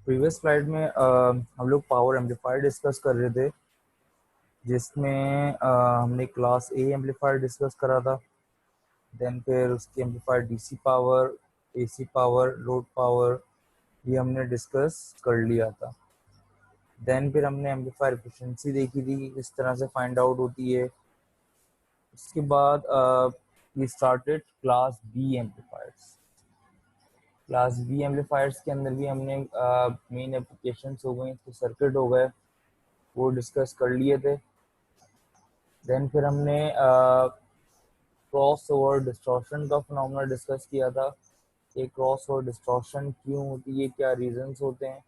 Previous slide में हम लोग पावर एम्पलीफायर डिस्कस कर रहे थे, जिसमें हमने क्लास ए एम्पलीफायर डिस्कस करा था। देन फिर उसकी amplifier DC power, AC power, load power, ये हमने डिस्कस कर लिया था। देन फिर हमने एम्पलीफायर एफिशिएंसी देखी थी कि किस तरह से फाइंड आउट होती है। उसके बाद we started class B amplifiers. Class B amplifiers के अंदर भी हमने मेन एप्लीकेशंस हो गई, तो सर्किट हो गए, वो डिस्कस कर लिए थे। देन फिर हमने क्रॉस ओवर डिस्टॉर्शन का फिनोमेना डिस्कस किया था कि क्रॉस ओवर डिस्टॉर्शन क्यों होती है, क्या रीजंस होते हैं।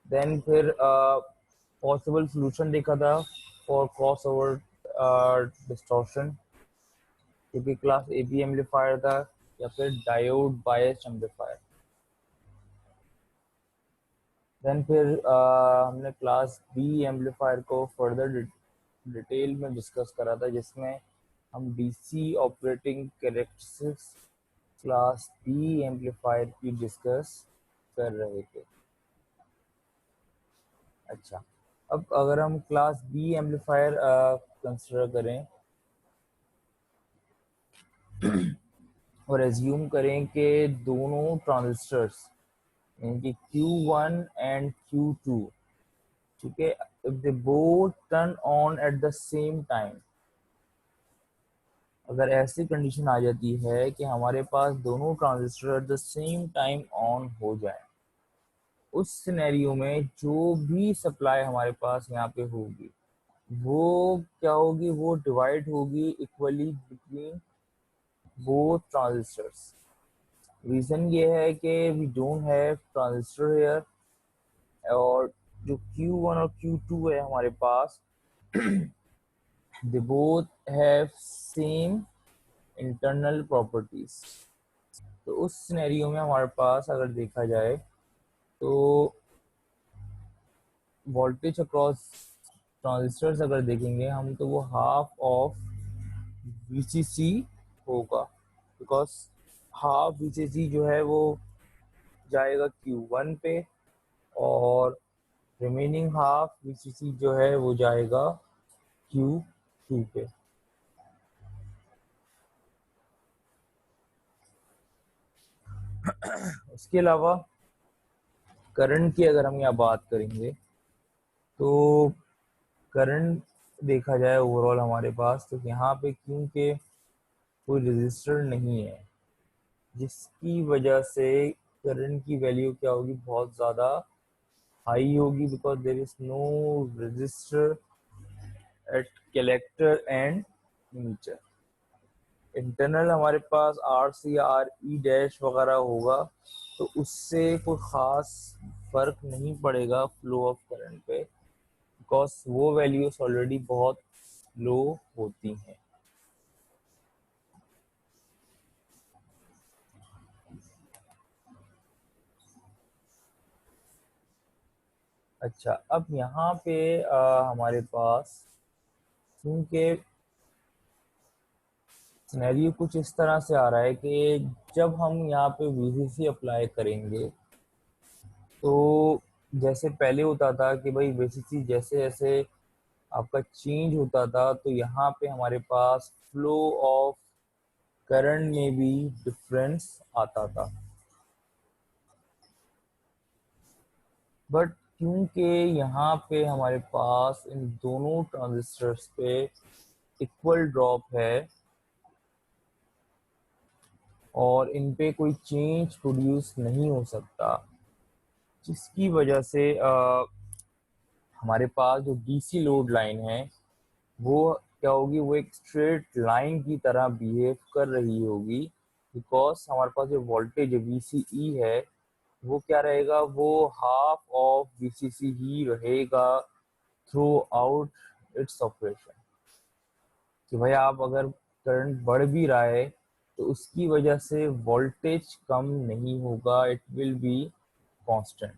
देन फिर पॉसिबल सॉल्यूशन देखा था फॉर क्रॉस ओवर डिस्टॉर्शन, क्योंकि क्लास ए बी एम्पलीफायर था या फिर डायोड बायस्ड एम्पलीफायर। देन फिर हमने क्लास बी एम्पलीफायर को फर्दर डिटेल में डिस्कस करा था, जिसमें हम DC operating characteristics class B amplifier की डिस्कस कर रहे थे। अच्छा, अब अगर हम क्लास बी एम्पलीफायर कंसिडर करें और एज्यूम करें कि दोनों ट्रांजिस्टर्स यानी कि Q1 एंड Q2, ठीक है, if they both turn on at the same time, अगर ऐसी कंडीशन आ जाती है कि हमारे पास दोनों transistor at the same time on हो जाए, उस सिनेरियो में जो भी सप्लाई हमारे पास यहाँ पे होगी वो क्या होगी, वो डिवाइड होगी equally between both transistors. Reason ये है कि we don't have transistor here, और जो Q1 और Q2 है हमारे पास, they both have same internal properties. तो उस सिनेरियो में हमारे पास अगर देखा जाए तो वोल्टेज अक्रॉस ट्रांजिस्टर्स अगर देखेंगे हम, तो वो हाफ ऑफ VCC होगा, बिकॉज हाफ VCC जो है वो जाएगा Q1 पे, और रिमेनिंग हाफ VCC जो है वो जाएगा Q2 पे। उसके अलावा करंट की अगर हम यहाँ बात करेंगे तो करंट देखा जाए ओवरऑल हमारे पास, तो यहाँ पे क्योंकि कोई रेजिस्टर नहीं है, जिसकी वजह से करंट की वैल्यू क्या होगी, बहुत ज़्यादा हाई होगी, because there is no resistor at collector and emitter. Internal हमारे पास RC या RE डैश वगैरह होगा, तो उससे कोई ख़ास फर्क नहीं पड़ेगा फ्लो ऑफ करंट पे, बिकॉज वो वैल्यूज ऑलरेडी बहुत लो होती हैं। अच्छा, अब यहाँ पे हमारे पास क्योंकि सिनेरियो कुछ इस तरह से आ रहा है कि जब हम यहाँ पे VCC अप्लाई करेंगे, तो जैसे पहले होता था कि भाई VCC जैसे जैसे आपका चेंज होता था, तो यहाँ पे हमारे पास फ्लो ऑफ करंट में भी डिफरेंस आता था। बट क्योंकि यहाँ पे हमारे पास इन दोनों ट्रांजिस्टर्स पे इक्वल ड्रॉप है और इन पे कोई चेंज प्रोड्यूस नहीं हो सकता, जिसकी वजह से हमारे पास जो डीसी लोड लाइन है वो क्या होगी, वो एक स्ट्रेट लाइन की तरह बिहेव कर रही होगी, बिकॉज हमारे पास जो वोल्टेज VCE है वो क्या रहेगा, वो हाफ ऑफ VCC ही रहेगा थ्रू आउट इट्स ऑपरेशन। कि भाई आप अगर करंट बढ़ भी रहा है तो उसकी वजह से वोल्टेज कम नहीं होगा, इट विल बी कांस्टेंट।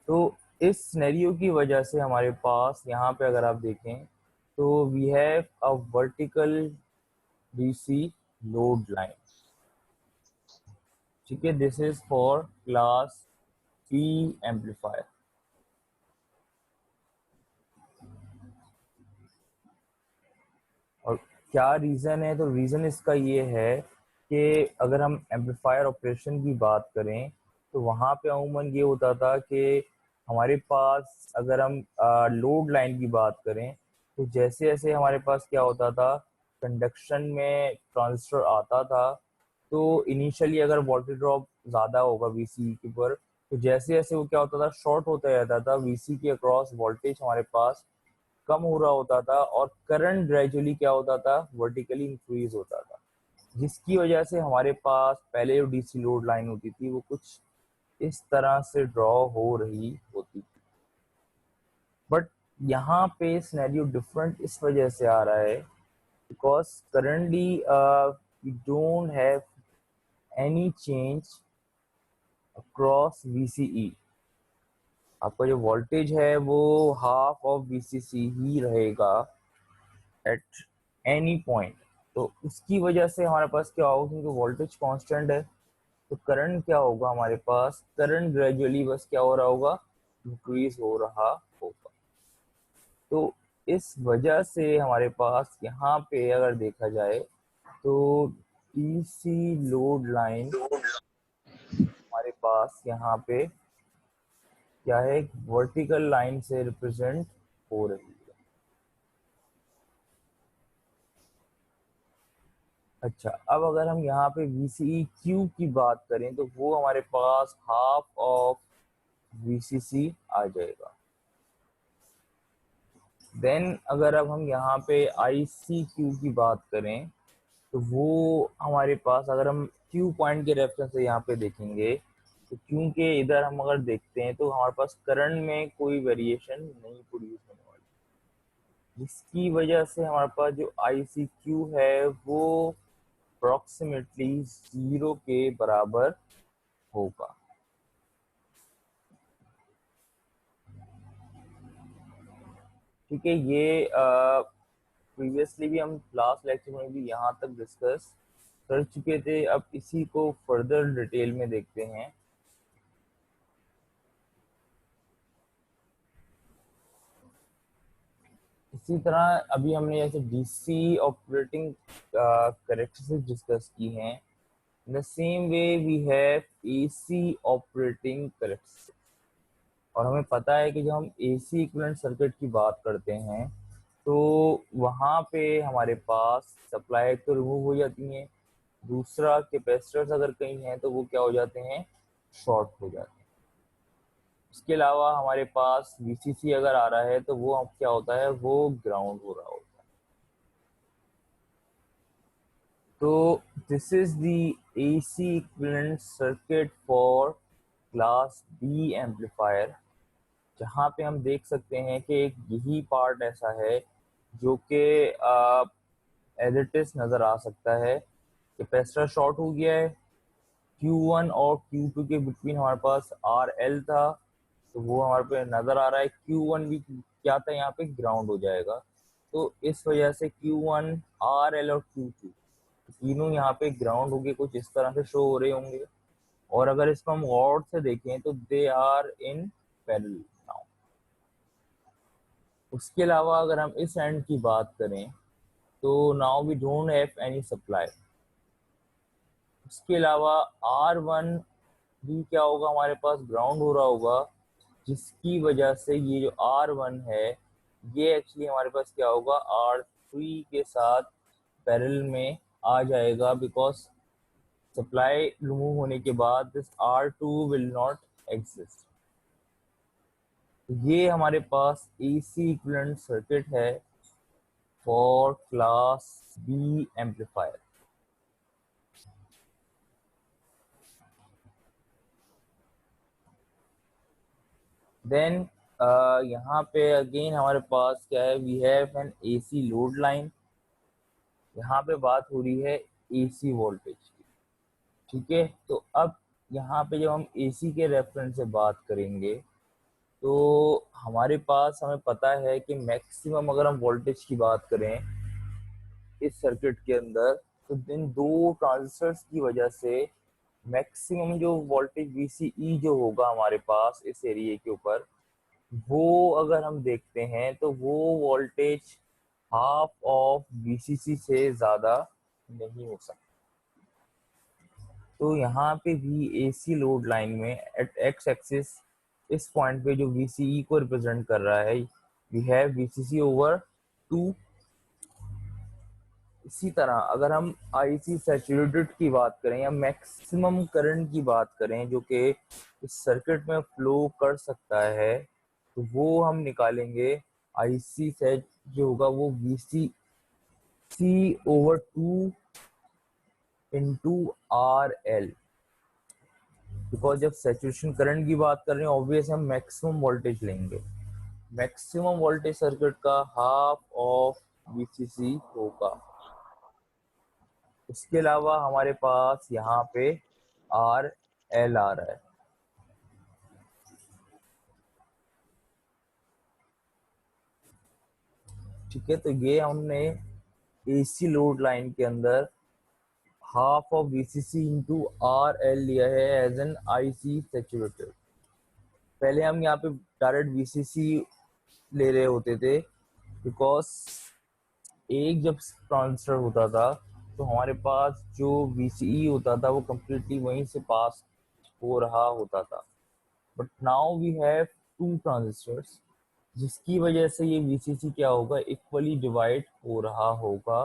तो इस सिनेरियो की वजह से हमारे पास यहाँ पे अगर आप देखें तो we have a vertical DC load line, ठीक है, this is for class B amplifier. और क्या रीज़न है, तो रीज़न इसका ये है कि अगर हम एम्पलीफायर ऑपरेशन की बात करें तो वहाँ पे अमूमन ये होता था कि हमारे पास अगर हम लोड लाइन की बात करें तो जैसे जैसे हमारे पास क्या होता था, कंडक्शन में ट्रांजिस्टर आता था, तो इनिशियली अगर वोल्टेज ड्रॉप ज़्यादा होगा वीसी के ऊपर, तो जैसे जैसे वो क्या होता था, शॉर्ट होता जाता था, वीसी के अक्रॉस वोल्टेज हमारे पास कम हो रहा होता था और करंट ग्रेजुअली क्या होता था, वर्टिकली इंक्रीज होता था, जिसकी वजह से हमारे पास पहले जो डीसी लोड लाइन होती थी वो कुछ इस तरह से ड्रॉ हो रही होती थी। बट यहाँ पे सिनेरियो डिफरेंट इस वजह से आ रहा है because currently we don't have any change across VCE. आपका जो वोल्टेज है वो हाफ ऑफ वीसीसी ही रहेगा एट एनी पॉइंट। तो उसकी वजह से हमारे पास क्या होगा, क्योंकि वोल्टेज कांस्टेंट है, तो करंट क्या होगा, हमारे पास करंट ग्रेजुअली बस क्या हो रहा होगा, इंक्रीज हो रहा होगा। तो इस वजह से हमारे पास यहाँ पे अगर देखा जाए तो डीसी लोड लाइन हमारे पास यहाँ पे क्या है, वर्टिकल लाइन से रिप्रेजेंट हो रही है। अच्छा, अब अगर हम यहाँ पे VCE Q की बात करें तो वो हमारे पास हाफ ऑफ VCC आ जाएगा। देन अगर अब हम यहाँ पे ICQ की बात करें तो वो हमारे पास, अगर हम Q पॉइंट के रेफरेंस से यहाँ पे देखेंगे तो क्योंकि इधर हम अगर देखते हैं तो हमारे पास करंट में कोई वेरिएशन नहीं प्रोड्यूस होने वाली, जिसकी वजह से हमारे पास जो ICQ है वो अप्रोक्सीमेटली 0 के बराबर होगा। ठीक है, ये प्रीवियसली भी हम लास्ट लेक्चर में भी यहाँ तक डिस्कस कर चुके थे। अब इसी को फर्दर डिटेल में देखते हैं। इसी तरह अभी हमने जैसे डीसी ऑपरेटिंग करेक्टरिस्टिक्स डिस्कस की हैं, in the same way we have AC operating characteristics. और हमें पता है कि जब हम एसी इक्विवेलेंट सर्किट की बात करते हैं तो वहाँ पे हमारे पास सप्लाई तो रिमूव हो जाती हैं, दूसरा कैपेसिटर्स अगर कहीं हैं तो वो क्या हो जाते हैं, शॉर्ट हो जाते हैं। इसके अलावा हमारे पास वीसीसी अगर आ रहा है तो वो अब क्या होता है, वो ग्राउंड हो रहा होता है। तो this is the AC equivalent circuit for class B amplifier, जहाँ पे हम देख सकते हैं कि एक यही पार्ट ऐसा है जो कि एज इट इज नजर आ सकता है। कैपेसिटर शॉर्ट हो गया है, Q1 और Q2 के बिटवीन हमारे पास RL था, तो वो हमारे पे नजर आ रहा है। Q1 भी क्या था, यहाँ पे ग्राउंड हो जाएगा। तो इस वजह से Q1, RL और Q2 तीनों यहाँ पे ग्राउंड होके कुछ इस तरह से शो हो रहे होंगे। और अगर इसको हम गौर से देखें तो they are in parallel now. उसके अलावा अगर हम इस एंड की बात करें तो now we don't have any supply. उसके अलावा R1 भी क्या होगा, हमारे पास ग्राउंड हो रहा होगा, जिसकी वजह से ये जो R1 है ये एक्चुअली हमारे पास क्या होगा, R3 के साथ पैरेलल में आ जाएगा, बिकॉज सप्लाई रिमूव होने के बाद this R2 will not exist. ये हमारे पास एसी इक्विवेलेंट सर्किट है for class B amplifier. Then यहाँ पे अगेन हमारे पास क्या है, we have an AC load line. यहाँ पे बात हो रही है एसी वोल्टेज की। ठीक है, तो अब यहाँ पे जब हम एसी के रेफरेंस से बात करेंगे तो हमारे पास, हमें पता है कि मैक्सिमम अगर हम वोल्टेज की बात करें इस सर्किट के अंदर तो इन दो ट्रांजिस्टर्स की वजह से मैक्सिमम जो वोल्टेज VCE जो होगा हमारे पास इस एरिया के ऊपर, वो अगर हम देखते हैं तो वो वोल्टेज हाफ ऑफ VCC से ज़्यादा नहीं हो सकता। तो यहाँ पे भी AC लोड लाइन में एट एक्स एक्सिस इस पॉइंट पे जो VCE को रिप्रेजेंट कर रहा है, वी हैव VCC ओवर 2। इसी तरह अगर हम IC सैचुरेटेड की बात करें या मैक्सिमम करंट की बात करें जो कि इस सर्किट में फ्लो कर सकता है, तो वो हम निकालेंगे IC सेट जो होगा वो VCC over 2 into RL। Because जब सैचुरेशन करंट की बात कर रहे हैं ऑब्वियस हम मैक्सिमम वोल्टेज लेंगे। मैक्सिमम वोल्टेज सर्किट का हाफ ऑफ VCC होगा। इसके अलावा हमारे पास यहाँ पे RL आ रहा है। ठीक है, तो ये हमने AC लोड लाइन के अंदर half of VCC into RL लिया है एज एन IC सैचुरेटेड। पहले हम यहाँ पे डायरेक्ट VCC ले रहे होते थे, बिकॉज एक जब ट्रांसफर होता था तो हमारे पास जो VCE होता था वो कम्प्लीटली वहीं से पास हो रहा होता था। But now we have two transistors, जिसकी वजह से ये VCC क्या होगा, इक्वली डिवाइड हो रहा होगा।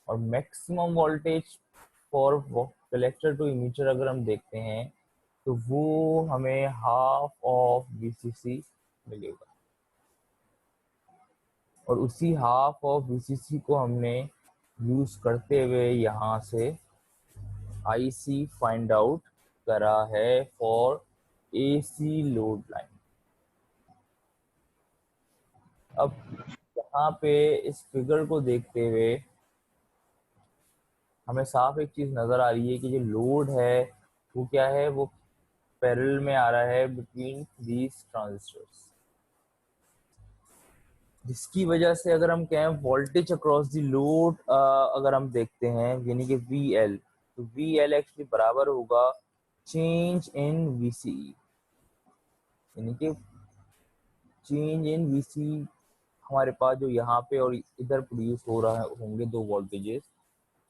और maximum voltage for collector to emitter अगर हम देखते हैं तो वो हमें हाफ ऑफ VCC मिलेगा। और उसी हाफ ऑफ VCC को हमने यूज करते हुए यहाँ से IC फाइंड आउट करा है फॉर AC लोड लाइन। अब यहाँ पे इस फिगर को देखते हुए हमें साफ एक चीज नजर आ रही है कि जो लोड है वो क्या है, वो पैरेलल में आ रहा है बिटवीन दीज ट्रांजिस्टर्स, जिसकी वजह से अगर हम कहें वोल्टेज अक्रॉस द लोड अगर हम देखते हैं यानी कि VL, तो VL एक्चुअली बराबर होगा चेंज इन VCE, यानी कि चेंज इन VCE हमारे पास जो यहाँ पे और इधर प्रोड्यूस हो रहा है होंगे दो वोल्टेजेस,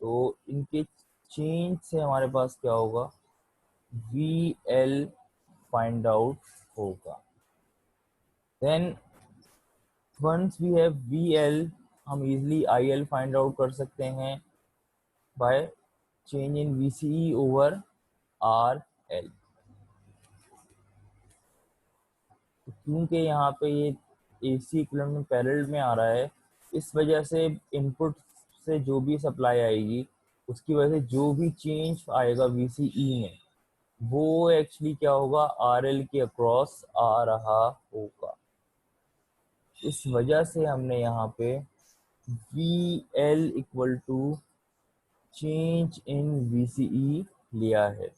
तो इनके चेंज से हमारे पास क्या होगा, VL फाइंड आउट होगा। Then once we have VL, हम इजिली IL फाइंड आउट कर सकते हैं by change in VCE over RL। क्योंकि यहाँ पे ये AC इक्विवेलेंट पैरेलल में आ रहा है, इस वजह से इनपुट से जो भी सप्लाई आएगी उसकी वजह से जो भी चेंज आएगा VCE में वो एक्चुअली क्या होगा, RL के अक्रॉस आ रहा होगा। इस वजह से हमने यहाँ पे VL equal to change in VCE लिया है।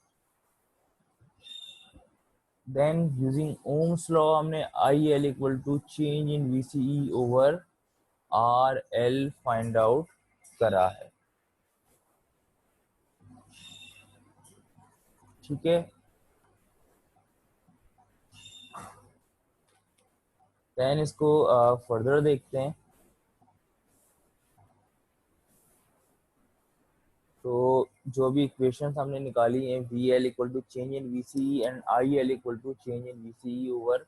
देन यूजिंग ओम्स लॉ हमने IL equal to change in VCE over RL find out करा है। ठीक है, देन इसको फर्दर देखते हैं। तो जो भी इक्वेशंस हमने निकाली हैं, VL equal to change in VCE and IL equal to change in VCE over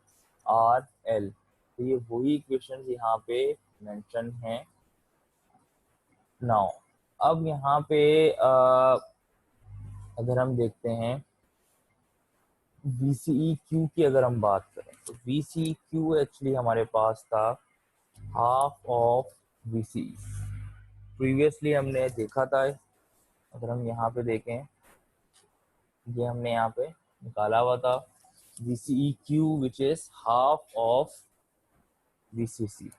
RL, तो ये वही इक्वेशंस यहाँ पे मेंशन हैं। नाउ अब यहाँ पे अगर हम देखते हैं VCEQ की अगर हम बात करें तो VCEQ एक्चुअली हमारे पास था हाफ ऑफ VCE। प्रीवियसली हमने देखा था, अगर हम यहाँ पे देखें ये हमने यहाँ पे निकाला हुआ था VCEQ which is half of VCC।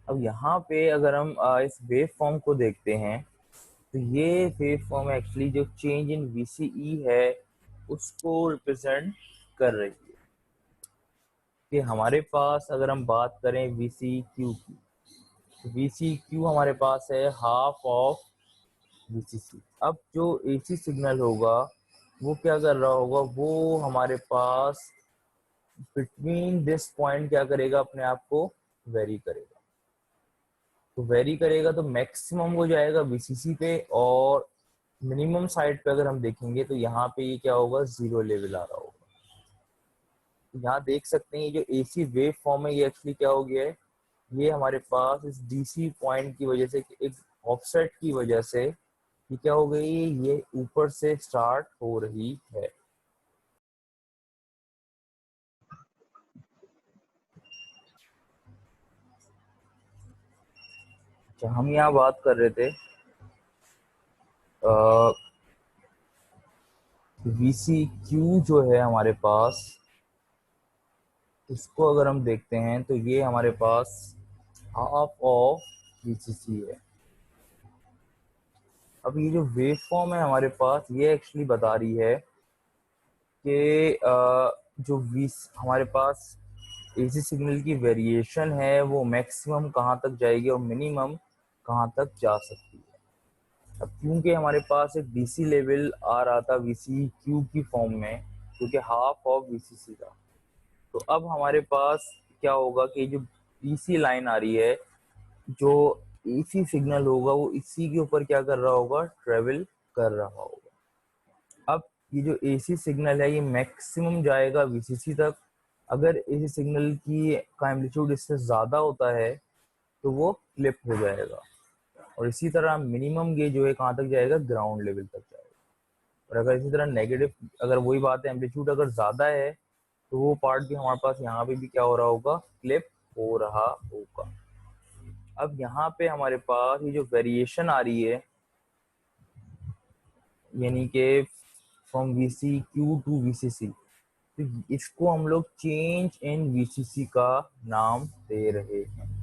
अब यहाँ पे अगर हम इस वेव फॉर्म को देखते हैं तो ये वेव फॉर्म एक्चुअली जो चेंज इन VCE है उसको रिप्रेजेंट कर रही है। कि हमारे पास अगर हम बात करें VCQ की, VCQ हमारे पास है हाफ ऑफ VCC। अब जो AC सिग्नल होगा वो क्या कर रहा होगा, वो हमारे पास बिटवीन दिस पॉइंट क्या करेगा, अपने आप को वेरी करेगा। तो वेरी करेगा तो मैक्सिमम हो जाएगा VCC पे, और मिनिमम साइड पे अगर हम देखेंगे तो यहाँ पे ये क्या होगा, 0 लेवल आ रहा होगा। यहाँ देख सकते हैं ये जो AC वेव फॉर्म है ये एक्चुअली क्या हो गया है, ये हमारे पास इस DC पॉइंट की वजह से, एक ऑफसेट की वजह से ये क्या हो गई, ये ऊपर से स्टार्ट हो रही है। अच्छा, हम यहाँ बात कर रहे थे VCQ जो है हमारे पास, इसको अगर हम देखते हैं तो ये हमारे पास हाफ ऑफ VCC है। अब ये जो वेव फॉर्म है हमारे पास, ये एक्चुअली बता रही है कि जो हमारे पास AC सिग्नल की वेरिएशन है वो मैक्सिमम कहाँ तक जाएगी और मिनिमम कहाँ तक जा सकती है। अब क्योंकि हमारे पास एक DC लेवल आ रहा था VCQ की फॉर्म में, क्योंकि हाफ ऑफ VCC था, तो अब हमारे पास क्या होगा कि जो DC लाइन आ रही है, जो AC सिग्नल होगा वो इसी के ऊपर क्या कर रहा होगा, ट्रेवल कर रहा होगा। अब ये जो AC सिग्नल है ये मैक्सिमम जाएगा VCC तक। अगर AC सिग्नल की का एम्पलीट्यूड इससे ज़्यादा होता है तो वो क्लिप हो जाएगा, और इसी तरह मिनिमम ये जो है कहाँ तक जाएगा, ग्राउंड लेवल तक जाएगा। और अगर इसी तरह नेगेटिव, अगर वही बात है एम्पलीट्यूड अगर ज़्यादा है तो वो पार्ट भी हमारे पास यहाँ पे भी क्या हो रहा होगा, क्लिप हो रहा होगा। अब यहाँ पे हमारे पास ये जो वेरिएशन आ रही है, यानी कि फ्रॉम VCQ टू VCC, तो इसको हम लोग चेंज इन VCC का नाम दे रहे हैं।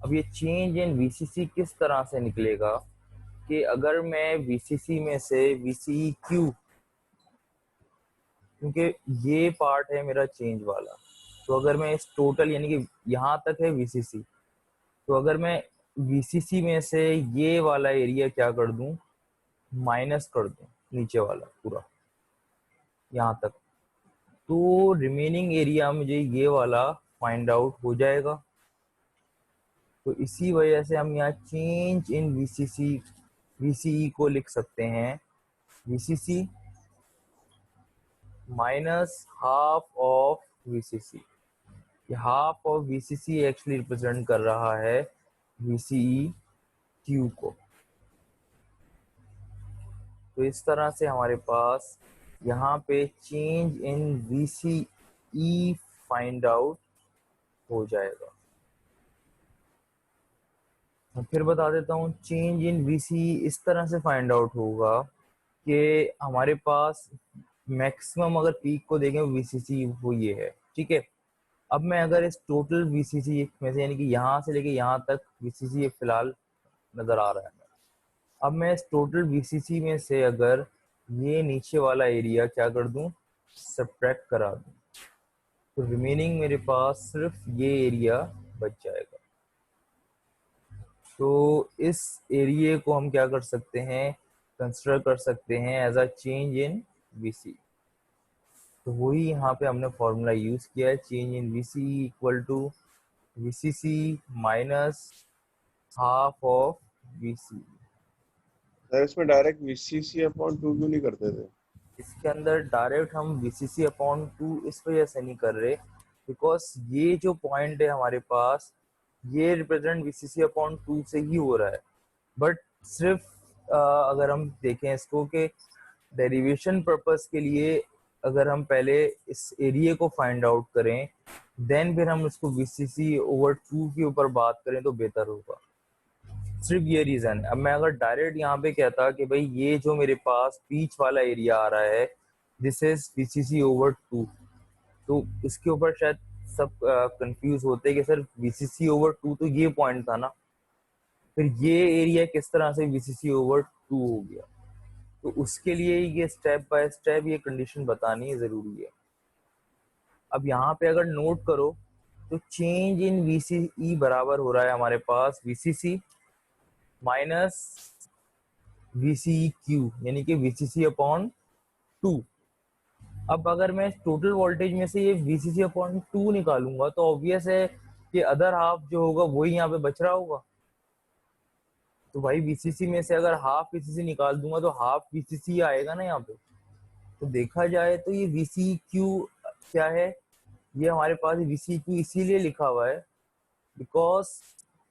अब ये चेंज इन VCC किस तरह से निकलेगा कि अगर मैं VCC में से VCQ, क्योंकि ये पार्ट है मेरा चेंज वाला, तो अगर मैं इस टोटल यानी कि यहाँ तक है VCC, तो अगर मैं VCC में से ये वाला एरिया क्या कर दूं, माइनस कर दूं, नीचे वाला पूरा यहाँ तक, तो रिमेनिंग एरिया मुझे ये वाला फाइंड आउट हो जाएगा। तो इसी वजह से हम यहाँ चेंज इन VCE को लिख सकते हैं VCC minus half of VCC। Half of VCC actually represent कर रहा है VCE Q को। तो इस तरह से हमारे पास यहाँ पे change in VCE find out हो जाएगा। मैं फिर बता देता हूँ, चेंज इन VCE इस तरह से फाइंड आउट होगा कि हमारे पास मैक्सिमम अगर पीक को देखें VCC वो ये है, ठीक है। अब मैं अगर इस टोटल VCC में से, यानी कि यहाँ से लेके यहाँ तक VCC फिलहाल नजर आ रहा है, अब मैं इस टोटल VCC में से अगर ये नीचे वाला एरिया क्या कर दूं, सब्ट्रैक्ट करा दूं, तो रिमेनिंग मेरे पास सिर्फ ये एरिया बच जाएगा। तो इस एरिया को हम क्या कर सकते हैं, कंसिडर कर सकते हैं as a change in VC। तो वही यहाँ पे हमने फॉर्मूला यूज किया है, change in VC equal to VCC minus half of VC। Sir इसमें डायरेक्ट VCC अपॉन 2 क्यों नहीं करते थे? इसके अंदर डायरेक्ट हम VCC अपॉन 2 इस वजह से नहीं कर रहे, बिकॉज ये जो पॉइंट है हमारे पास ये रिप्रेजेंट VCC अपॉन 2 से ही हो रहा है। बट सिर्फ अगर हम देखें इसको कि डेरिवेशन पर्पस के लिए अगर हम पहले इस एरिया को फाइंड आउट करें, देन फिर हम इसको VCC ओवर 2 के ऊपर बात करें तो बेहतर होगा। सिर्फ ये रीजन है। अब मैं अगर डायरेक्ट यहाँ पे कहता कि भाई ये जो मेरे पास बीच वाला एरिया आ रहा है दिस इज VCC ओवर 2, तो इसके ऊपर शायद सब कंफ्यूज होते हैं कि सर VCC ओवर 2 तो ये पॉइंट था ना, फिर ये एरिया किस तरह से VCC ओवर 2 हो गया। तो उसके लिए ये स्टेप बाय स्टेप ये कंडीशन बतानी जरूरी है। अब यहाँ पे अगर नोट करो तो चेंज इन वीसीई बराबर हो रहा है हमारे पास वीसीसी माइनस वीसीई क्यू, यानी कि वीसीसी अपॉन 2। अब अगर मैं टोटल वोल्टेज में से ये वीसीसी अपॉन 2 निकालूंगा तो ऑब्वियस है कि अदर हाफ जो होगा वही यहाँ पे बच रहा होगा। तो भाई वीसीसी में से अगर हाफ वीसीसी निकाल दूंगा तो हाफ वीसीसी आएगा ना यहाँ पे। तो देखा जाए तो ये वीसी क्यू क्या है, ये हमारे पास वीसी क्यू इसीलिए लिखा हुआ है बिकॉज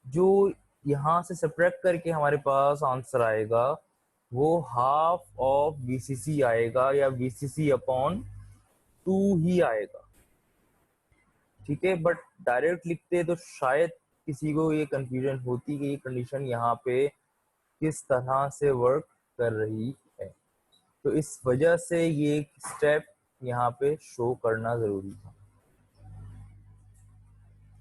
जो यहाँ से सब्ट्रैक्ट करके हमारे पास आंसर आएगा वो हाफ ऑफ वीसीसी आएगा या वीसीसी अपॉन 2 ही आएगा। ठीक है, बट डायरेक्ट लिखते तो शायद किसी को ये कंफ्यूजन होती कि ये कंडीशन यहाँ पे किस तरह से वर्क कर रही है। तो इस वजह से ये स्टेप यहाँ पे शो करना जरूरी था।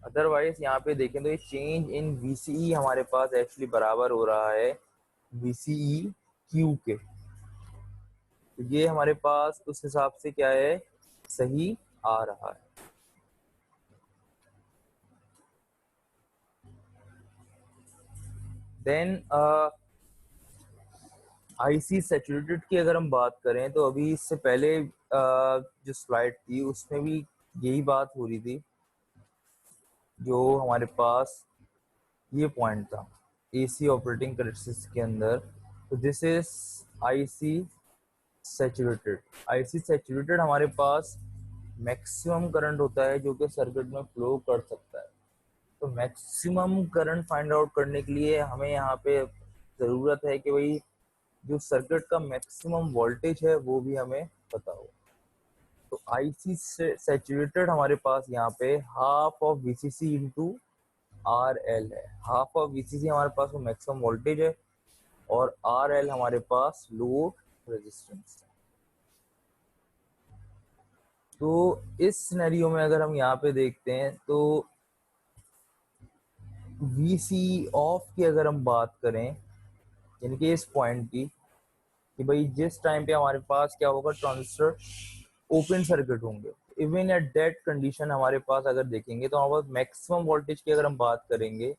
अदरवाइज यहाँ पे देखें तो ये चेंज इन वीसीई हमारे पास एक्चुअली बराबर हो रहा है वीसीई क्यू के। तो ये हमारे पास उस हिसाब से क्या है, सही आ रहा है। देन आईसी सैचुरेटेड की अगर हम बात करें तो अभी इससे पहले जो स्लाइड थी उसमें भी यही बात हो रही थी। जो हमारे पास ये पॉइंट था एसी ऑपरेटिंग करेक्टरिस्टिक्स के अंदर, तो this is IC saturated. IC saturated हमारे पास मैक्सिमम करंट होता है जो कि सर्किट में फ्लो कर सकता है। तो मैक्सिमम करंट फाइंड आउट करने के लिए हमें यहाँ पे ज़रूरत है कि भाई जो सर्किट का मैक्सिमम वोल्टेज है वो भी हमें पता हो। तो आईसी सैचुरेटेड हमारे पास यहाँ पे half of VCC into R L है। हाफ ऑफ वीसीसी हमारे पास वो मैक्सिमम वोल्टेज है और आर एल हमारे पास लोड रेजिस्टेंस है। तो इस सिनेरियो में अगर हम यहाँ पे देखते हैं तो वीसी ऑफ की अगर हम बात करें यानी कि इस पॉइंट की कि भाई जिस टाइम पे हमारे पास क्या होगा ट्रांजिस्टर ओपन सर्किट होंगे, इवन एट दैट कंडीशन हमारे पास अगर देखेंगे तो हमारे पास मैक्सिमम वोल्टेज की अगर हम बात करेंगे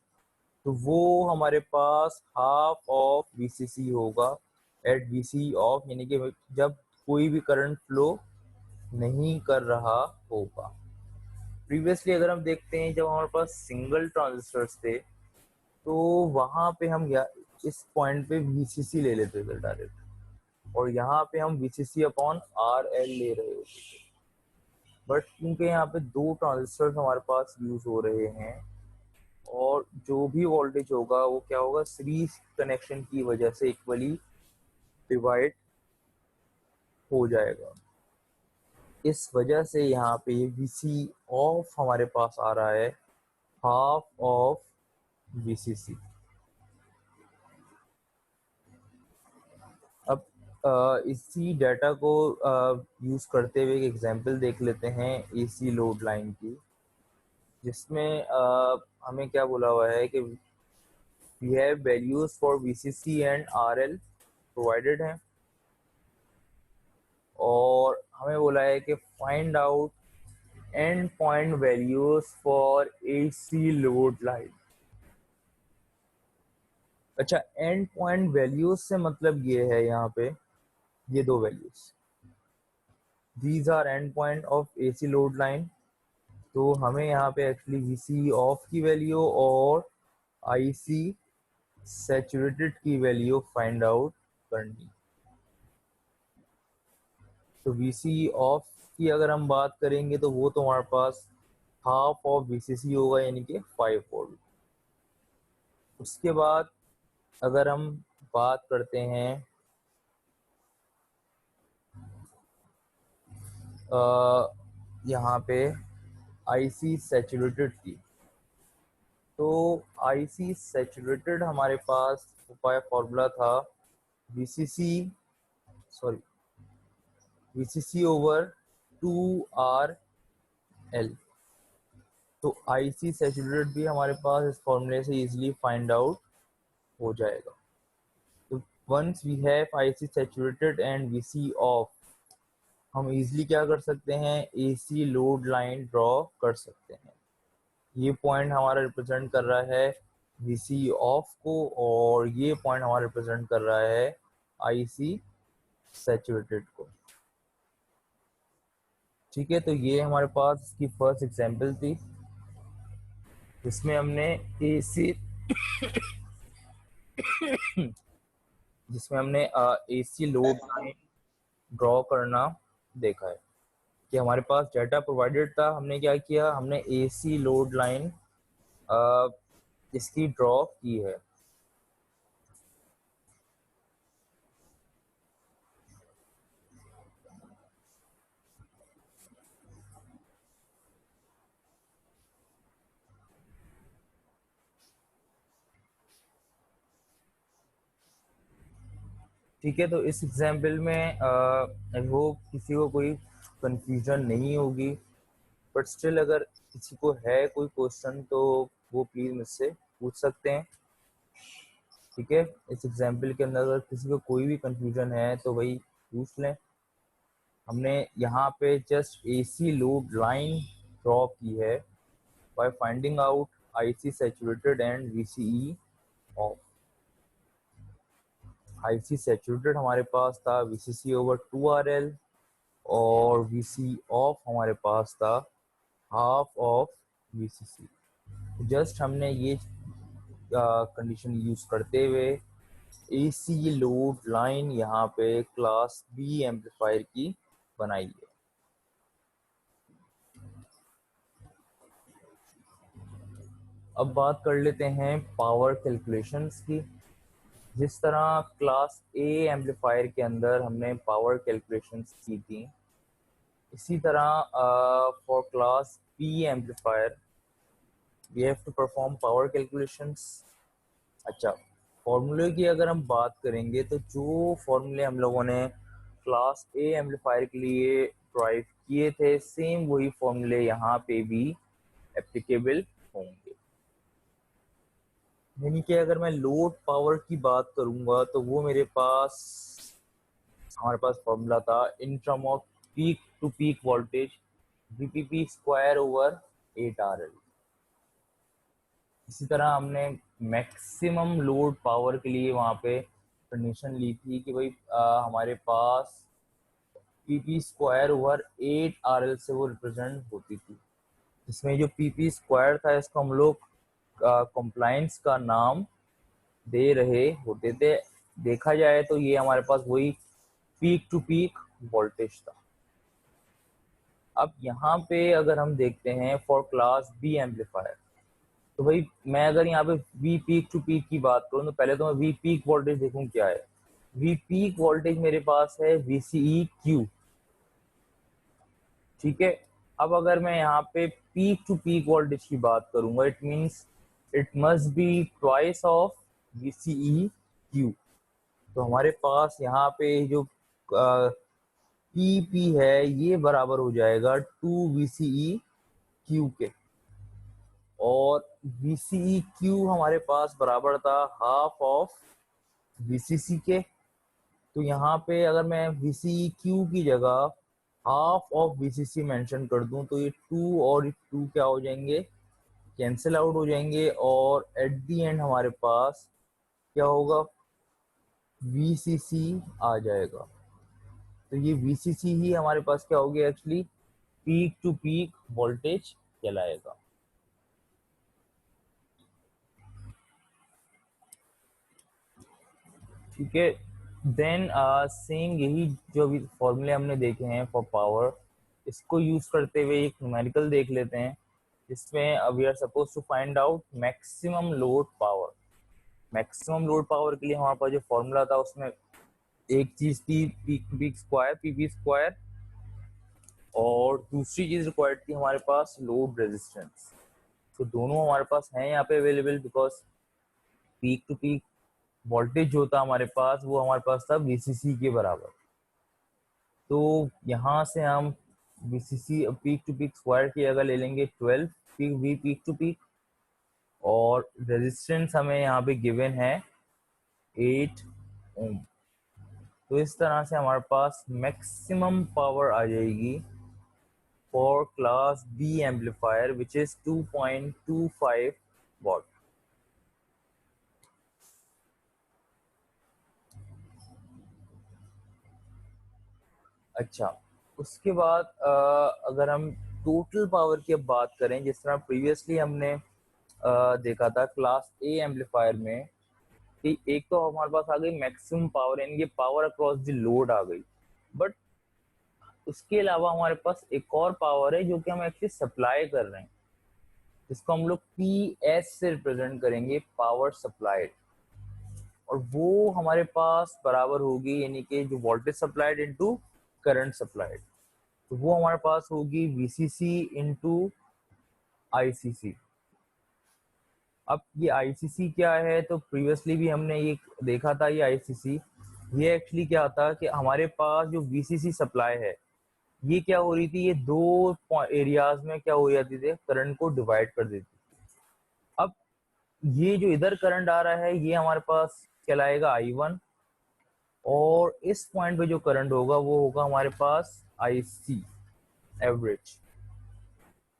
तो वो हमारे पास हाफ ऑफ वीसीसी होगा एट वीसी ऑफ, यानी कि जब कोई भी करंट फ्लो नहीं कर रहा होगा। प्रीवियसली अगर हम देखते हैं जब हमारे पास सिंगल ट्रांजिस्टर्स थे तो वहां पे हम इस पॉइंट पे वीसीसी ले लेते थे डायरेक्ट और यहाँ पे हम वीसीसी अपॉन आर एल ले रहे होते थे। बट क्योंकि यहाँ पे दो ट्रांजिस्टर्स हमारे पास यूज हो रहे हैं और जो भी वोल्टेज होगा वो क्या होगा सीरीज कनेक्शन की वजह से इक्वली डिवाइड हो जाएगा। इस वजह से यहाँ पे वीसी ऑफ हमारे पास आ रहा है हाफ ऑफ वीसीसी। अब इसी डाटा को यूज करते हुए एक एग्जांपल देख लेते हैं एसी लोड लाइन की, जिसमें हमें क्या बोला हुआ है कि we have values for VCC and RL provided हैं और हमें बोला है कि find out end point values for AC load line. अच्छा, एंड पॉइंट वैल्यूज से मतलब ये है यहाँ पे ये दो वैल्यूज, these are end point of AC load line. तो हमें यहाँ पे एक्चुअली वीसी ऑफ की वैल्यू और आईसी सैचुरेटेड की वैल्यू फाइंड आउट करनी। तो वीसी ऑफ की अगर हम बात करेंगे तो वो तो हमारे पास हाफ ऑफ वीसीसी होगा यानी कि 5 वोल्ट। उसके बाद अगर हम बात करते हैं यहाँ पे आईसी सैचुरेटेड की, तो आईसी सैचुरेटेड हमारे पास फॉर्मूला था VCC sorry VCC over 2R L। तो आईसी सैचुरेटेड भी हमारे पास इस फॉर्मूले से इजीली फाइंड आउट हो जाएगा। तो once we have IC saturated and VC off, हम इजीली क्या कर सकते हैं, एसी लोड लाइन ड्रॉ कर सकते हैं। ये पॉइंट हमारा रिप्रेजेंट कर रहा है वीसी ऑफ को, और ये पॉइंट हमारा रिप्रेजेंट कर रहा है आईसी सैचुरेटेड को। ठीक है, तो ये हमारे पास इसकी फर्स्ट एग्जांपल थी जिसमें हमने एसी जिसमें हमने एसी लोड लाइन ड्रॉ करना देखा है कि हमारे पास डाटा प्रोवाइडेड था। हमने क्या किया, हमने एसी लोड लाइन इसकी ड्रॉ की है। ठीक है, तो इस एग्जाम्पल में आई होप किसी को कोई कंफ्यूजन नहीं होगी, बट स्टिल अगर किसी को है कोई क्वेश्चन तो वो प्लीज मुझसे पूछ सकते हैं। ठीक है, इस एग्जाम्पल के अंदर अगर किसी को कोई भी कंफ्यूजन है तो वही पूछ लें। हमने यहाँ पे just AC load line draw की है by finding out IC saturated and VCE of. IC saturated हमारे पास था वीसीसी ओवर 2RL, और वीसी ऑफ हमारे पास था हाफ ऑफ वीसीसी। जस्ट हमने ये कंडीशन यूज करते हुए एसी लोड लाइन यहाँ पे क्लास बी एम्पलीफायर की बनाई है। अब बात कर लेते हैं पावर कैलकुलेशंस की। जिस तरह क्लास ए एम्पलीफायर के अंदर हमने पावर कैलकुलेशंस की थी, इसी तरह for class B amplifier we have to perform power calculations. अच्छा, फॉर्मूले की अगर हम बात करेंगे तो जो फॉर्मूले हम लोगों ने क्लास ए एम्पलीफायर के लिए ड्राइव किए थे, सेम वही फॉर्मूले यहाँ पे भी एप्लीकेबल होंगे। यानी कि अगर मैं लोड पावर की बात करूंगा तो वो हमारे पास फॉर्मूला था in term of peak to peak voltage VPP square over 8RL। इसी तरह हमने मैक्सिमम लोड पावर के लिए वहाँ पे कंडीशन ली थी कि भाई हमारे पास PP स्क्वायर ओवर 8RL से वो रिप्रेजेंट होती थी। इसमें जो PP स्क्वायर था इसको हम लोग कंप्लायंस का नाम दे रहे होते थे। देखा जाए तो ये हमारे पास वही पीक टू पीक वोल्टेज था। अब यहाँ पे अगर हम देखते हैं फॉर क्लास बी एम्पलीफायर, तो भाई मैं अगर यहाँ पे वी पीक टू पीक की बात करूँ तो पहले तो मैं वी पीक वोल्टेज देखूं क्या है। वी पीक वोल्टेज मेरे पास है VCE क्यू। ठीक है, अब अगर मैं यहाँ पे पीक टू पीक वोल्टेज की बात करूंगा, it means it must be twice of VCE Q. तो हमारे पास यहाँ पे जो PP है ये बराबर हो जाएगा 2 VCE क्यू के, और VCE क्यू हमारे पास बराबर था हाफ ऑफ VCC के। तो यहाँ पे अगर मैं VCE क्यू की जगह हाफ ऑफ VCC मेंशन कर दूं तो ये 2 और 2 क्या हो जाएंगे, कैंसिल आउट हो जाएंगे, और एट दी एंड हमारे पास क्या होगा, VCC आ जाएगा। तो ये VCC ही हमारे पास क्या होगी, actually peak to peak voltage कहलाएगा। ठीक है, देन सेम यही जो अभी फॉर्मूले हमने देखे हैं फॉर पावर, इसको यूज करते हुए एक न्यूमेरिकल देख लेते हैं जिसमें we are suppose to find out maximum load power. Maximum load power के लिए हमारे पास जो फॉर्मूला था उसमें एक चीज थी peak to peak square PP square, और दूसरी चीज रिक्वायर्ड थी हमारे पास लोड रेजिस्टेंस। तो दोनों हमारे पास हैं यहाँ पे available, because peak to peak voltage जो था हमारे पास वो हमारे पास था VCC के बराबर। तो यहाँ से हम VCC peak to peak square की जगह ले लेंगे 12 पीक टू पीक, और रेजिस्टेंस हमें यहाँ पे गिवन है 8 ओम। तो इस तरह से हमारे पास मैक्सिमम पावर आ जाएगी for class B amplifier which is 2.25 watt. अच्छा, उसके बाद अगर हम टोटल पावर की अब बात करें, जिस तरह प्रीवियसली हमने देखा था क्लास ए एम्पलीफायर में कि एक तो हमारे पास आ गई मैक्सिमम पावर, यानी कि पावर अक्रॉस द लोड आ गई, बट उसके अलावा हमारे पास एक और पावर है जो कि हम एक्चुअली सप्लाई कर रहे हैं, जिसको हम लोग पी एस से रिप्रेजेंट करेंगे, पावर सप्लाइड। और वो हमारे पास बराबर होगी, यानी कि जो voltage supplied into current supplied, तो वो हमारे पास होगी वीसीसी इनटू आईसीसी। अब ये आईसीसी क्या है, तो प्रीवियसली भी हमने ये देखा था, ये आईसीसी ये एक्चुअली क्या था कि हमारे पास जो वीसीसी सप्लाई है ये क्या हो रही थी, ये दो एरियाज में क्या हो जाती थी, करंट को डिवाइड कर देती थी। अब ये जो इधर करंट आ रहा है ये हमारे पास कहलाएगा I1, और इस पॉइंट पे जो करंट होगा वो होगा हमारे पास IC एवरेज।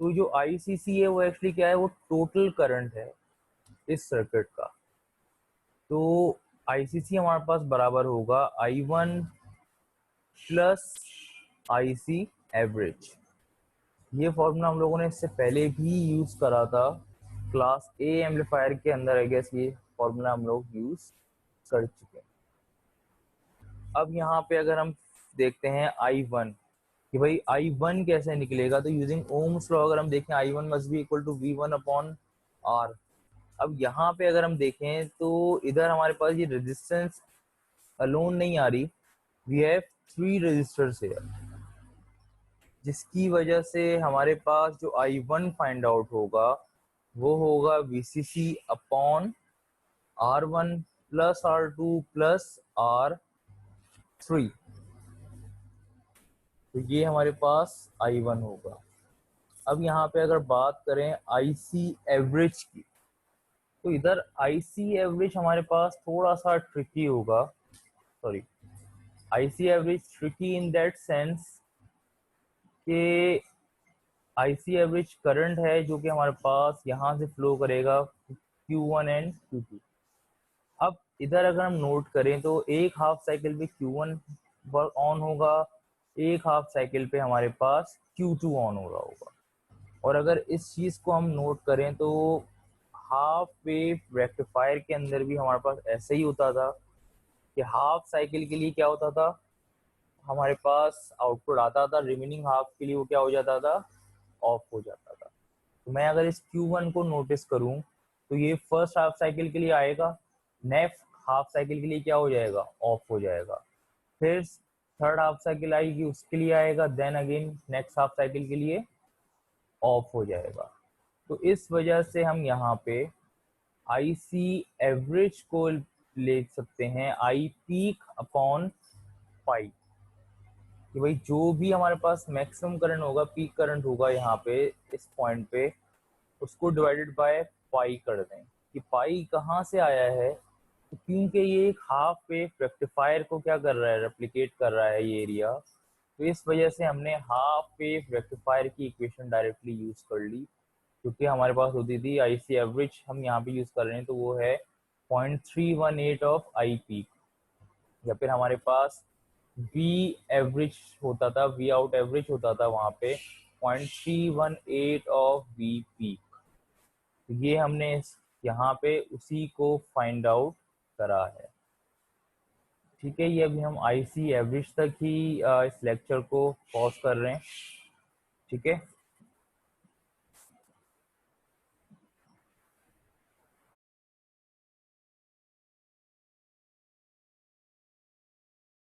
तो जो ICC है वो एक्चुअली क्या है, वो टोटल करंट है इस सर्किट का। तो ICC हमारे पास बराबर होगा I1 प्लस IC एवरेज। ये फॉर्मूला हम लोगों ने इससे पहले भी यूज करा था क्लास ए एम्पलीफायर के अंदर, आई गेस ये फॉर्मूला हम लोग यूज कर चुके हैं। अब यहाँ पे अगर हम देखते हैं I1 कि भाई I1 कैसे निकलेगा, तो यूजिंग ओम्स लॉ अगर हम देखें I1 must be equal to V1 upon R। अब यहाँ पे अगर हम देखें तो इधर हमारे पास ये रेजिस्टेंस अलोन नहीं आ रही, वी हैव 3 रेजिस्टर्स है, जिसकी वजह से हमारे पास जो I1 फाइंड आउट होगा वो होगा VCC upon R1 plus R2 plus R3। तो ये हमारे पास I1 होगा। अब यहाँ पे अगर बात करें IC एवरेज की, तो इधर IC एवरेज हमारे पास थोड़ा सा ट्रिकी होगा, sorry IC average tricky in that sense कि IC एवरेज करंट है जो कि हमारे पास यहाँ से फ्लो करेगा Q1 एंड Q2। अब इधर अगर हम नोट करें तो एक हाफ साइकिल पे Q1 वर्क ऑन होगा, एक हाफ साइकिल पे हमारे पास Q2 ऑन हो रहा होगा। और अगर इस चीज़ को हम नोट करें तो हाफ वेव रेक्टिफायर के अंदर भी हमारे पास ऐसे ही होता था कि हाफ साइकिल के लिए क्या होता था, हमारे पास आउटपुट आता था, रिमेनिंग हाफ के लिए वो क्या हो जाता था, ऑफ हो जाता था। तो मैं अगर इस Q1 को नोटिस करूं तो ये फर्स्ट हाफ साइकिल के लिए आएगा, नेक्स्ट हाफ साइकिल के लिए क्या हो जाएगा, ऑफ हो जाएगा। फिर थर्ड हाफ साइकिल आएगी उसके लिए आएगा, then again next half cycle के लिए ऑफ हो जाएगा। तो इस वजह से हम यहाँ पे IC एवरेज को ले सकते हैं I पीक अपॉन पाई, कि भाई जो भी हमारे पास मैक्सिमम करंट होगा, पीक करंट होगा यहाँ पे इस पॉइंट पे, उसको डिवाइडेड बाय पाई कर दें। कि पाई कहाँ से आया है, तो क्योंकि ये एक हाफ वेव रेक्टिफायर को क्या कर रहा है, रेप्लिकेट कर रहा है ये एरिया, तो इस वजह से हमने हाफ वेव रेक्टिफायर की इक्वेशन डायरेक्टली यूज कर ली, क्योंकि हमारे पास होती थी IC एवरेज हम यहाँ पे यूज कर रहे हैं, तो वो है 0.318 ऑफ आई पीक, या फिर हमारे पास वी एवरेज होता था, वी आउट एवरेज होता था वहाँ पे 0.318 ऑफ वी पीक। ये हमने यहाँ पे उसी को फाइंड आउट करा है। ठीक है, ये अभी हम IC एवरेज तक ही इस लेक्चर को पॉज कर रहे हैं। ठीक है।